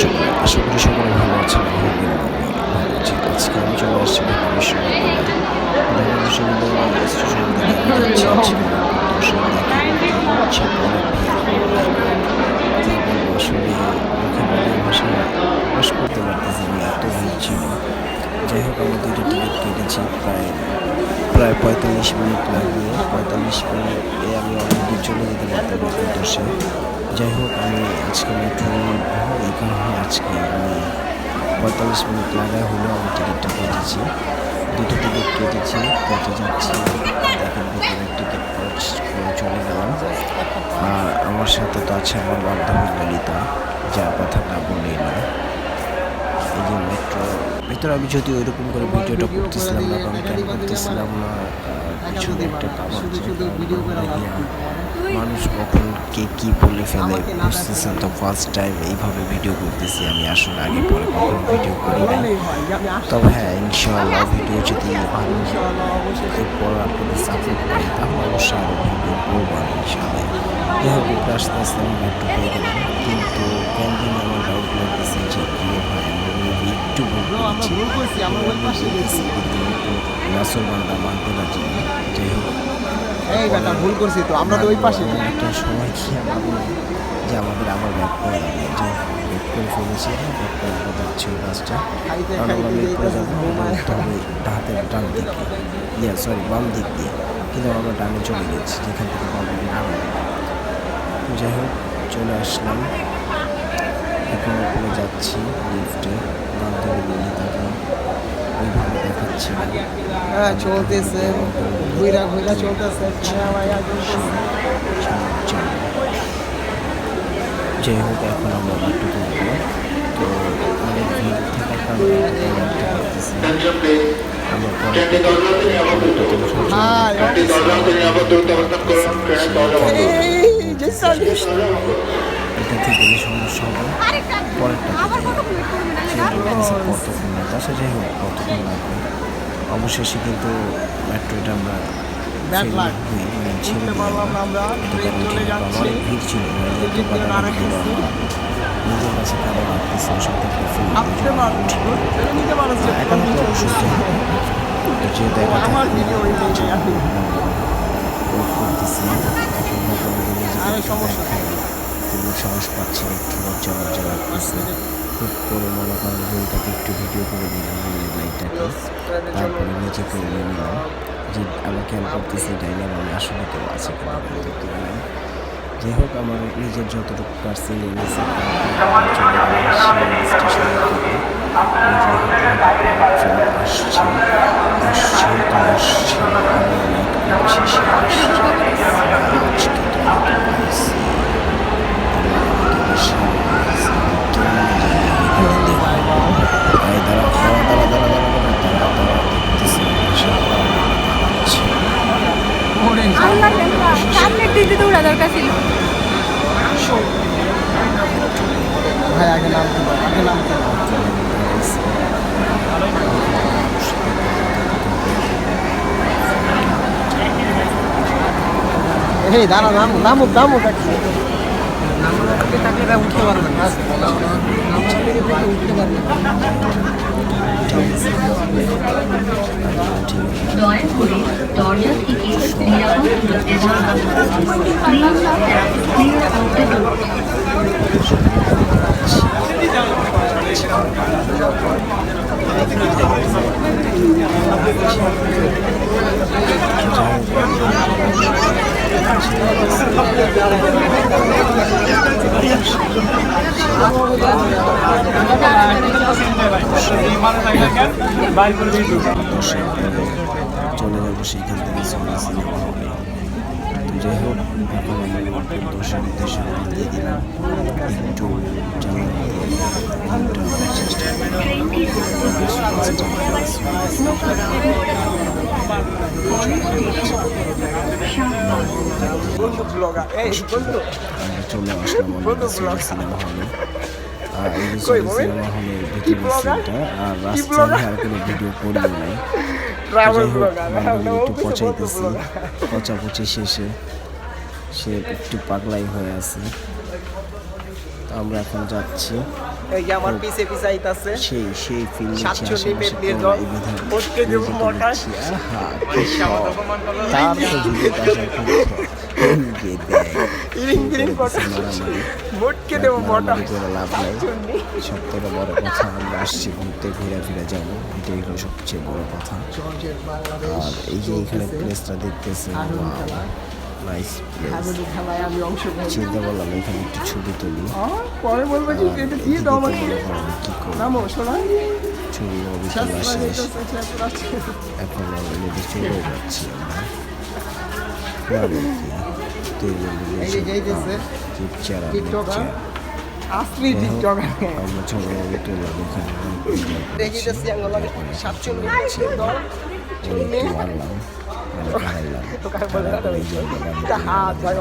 সকলে? আশা করি সকলে ভালো আছেন। ভালো আছি। আজকে আমি চলে আসছি ঢাকা বিশ্ববিদ্যালয়ে। ঢাকা বিশ্ববিদ্যালয়ের স্টেশন থেকে আমি যাচ্ছি আজকে দর্শন দেখে হচ্ছে বড় ভিড়। কি বলবো আসলে মুখে বলে ভাষা প্রকাশ করতে পারতেছি না, এত ভিড় ছিল। যাই হোক আমি দুইটা টিকিট কেটেছি, প্রায় 45 মিনিট লাগবে। 45 মিনিটে আমি অনেক দূর চলে যেতে পারতাম উদ্দেশ্যে। যাই হোক আমি আজকে মেট্রো এই কারণে আজকে আমি 45 মিনিট লাগায় হলেও আমি টিকিটটা কেটেছি। দুটো টিকিট কেটেছি, কেটে যাচ্ছি। দেখেন ভিতরে টিকিট করে চলে গেলাম। আর আমার সাথে তো আছে আমার বান্ধবী ললিতা, যার কথা না বললেই না। এই যে মেট্রো ভিতরে আমি যদি ওইরকম করে ভিডিওটা করতেছিলাম না, কারণ কেন করতেছিলাম না, পিছনে একটা কারণ মানুষ কখন কে কী বলে ফেলে বুঝতেছেন তো। ফার্স্ট টাইম এইভাবে ভিডিও করতেছি আমি, আসলে আগে পরে কখনো ভিডিও করি না। তবে হ্যাঁ ইনশাআল্লাহ ভিডিও যদি ভালো এরপর আপনাদের সাপোর্ট পাই তাহলে অবশ্যই আরও ভিডিও করবো আমি ইনশাআল্লাহ। যাই হোক উপরে আস্তে আস্তে আমি মেট্রো পেয়ে গেলাম, কিন্তু কেন জানি আমার ডাউট লাগতেছে যে প্রিয় ভাই আমার মুভি একটু ভুল করেছি, কিন্তু নাসরবান্দা মানতে রাজি না। যাই হোক ভুল করছি তো, আমরা তো ওই পাশে একটা সময় কি যে আমাদের আবার ব্যাক করে যাবে, যে ব্যাক করে ফেলেছি, ব্যাক করে আমরা যাচ্ছি ওই বাসটা, কারণ আমরা মিরপুরে যাবো, উঠতে হবে হাতের ডান দিকে, বাম দিক দিয়ে, কিন্তু আমরা ডানে চলে গেছি যেখান থেকে বামদিকে নামে। যাই হোক চলে আসলাম, এখন উপরে যাচ্ছি লিফটে। বান্ধবী ললিতাকে ওইভাবে দেখাচ্ছি চলতেছে, ঘুরা ঘুরা চলতেছে। যাই হোক এখন আমরা একটু করবো, তো অনেক ভিড় থাকার কারণে উঠতে পারতেছি না। আমরা এটা থেকে গেলে সমস্যা হবে, পরেরটা কতক্ষণ লাগবে, আচ্ছা যাই হোক কতক্ষণ লাগবে। অবশেষে কিন্তু মেট্রোটা আমরা ছেড়ে অনেক ভিড় ছিল, নিজের কাছে কেমন লাগতেছে সাথে সাহস পাচ্ছি না, একটু লজ্জা লজ্জা লাগতেছে। খুব করে মনে করেন বইটাকে একটু ভিডিও করে দিলাম লাইটটাকে, তারপরে নিজেকে নিয়ে নিলাম যে আমি খেয়াল করতেছি ডাইনাম আমি আসলে কেউ আছে কিনা দেখতে পেলাম। যাই হোক আমার নিজের যতটুকু পারছি নিয়েছি, ভাই আগে নাম এই দাঁড়া, নামুক থাকলে উঠতে পারবেন না, উঠতে পারবেন। দয়া করে দরজা থেকে নিরাপদ দূরত্বে থাকুন। Please clear out the door. চলে যাবো সেইখান থেকে সিনেমা হবে। তো যাই হোক এখন আমি দর্শক উদ্দেশ্যে দিয়ে দিলাম, একটু চলে আসলাম সিনেমা হলে। সিনেমা হলের ভিতরে সিনটা, আর রাস্তায় আর কোনো ভিডিও করিও নাই। একটু পচাইতেছি, পচাপচি শেষে সে একটু পাগলাই হয়ে আছে। আমরা এখন যাচ্ছি এই যে আমার পিছে পিছে আইতাছে সেই ফিল্ড সাতচল্লিশ পেট দিয়ে জল পটকে দেবো মোটা তার তো ভিডিওটা ইরিং ইরিং করতে মোটকে দেবো মোটা করে লাভ নাই। সব থেকে বড় কথা আমরা আসছি ঘুরতে, ঘুরে ফিরে যাবো, এটাই হলো সবচেয়ে বড় কথা। আর এই যে এখানে প্লেসটা দেখতেছি, নাইস প্লেস। আমি অংশগ্রহণ চিন্তা করলাম এখানে একটু ছবি তুলি, পরে বলবো যে এটা দিয়ে দাও আমাকে কি করবো, নামো শোনা ছবি মবি তোলা শেষ। এখন অলরেডি চলে যাচ্ছি আমরা। আসলি টিকটক আমরা ছবি মবি তুললাম এখানে, দেখিতেছি আঙ্গুল 47 একটু মারলাম, হারাইলাম, তো কার বলে এই জন্য হাত যায়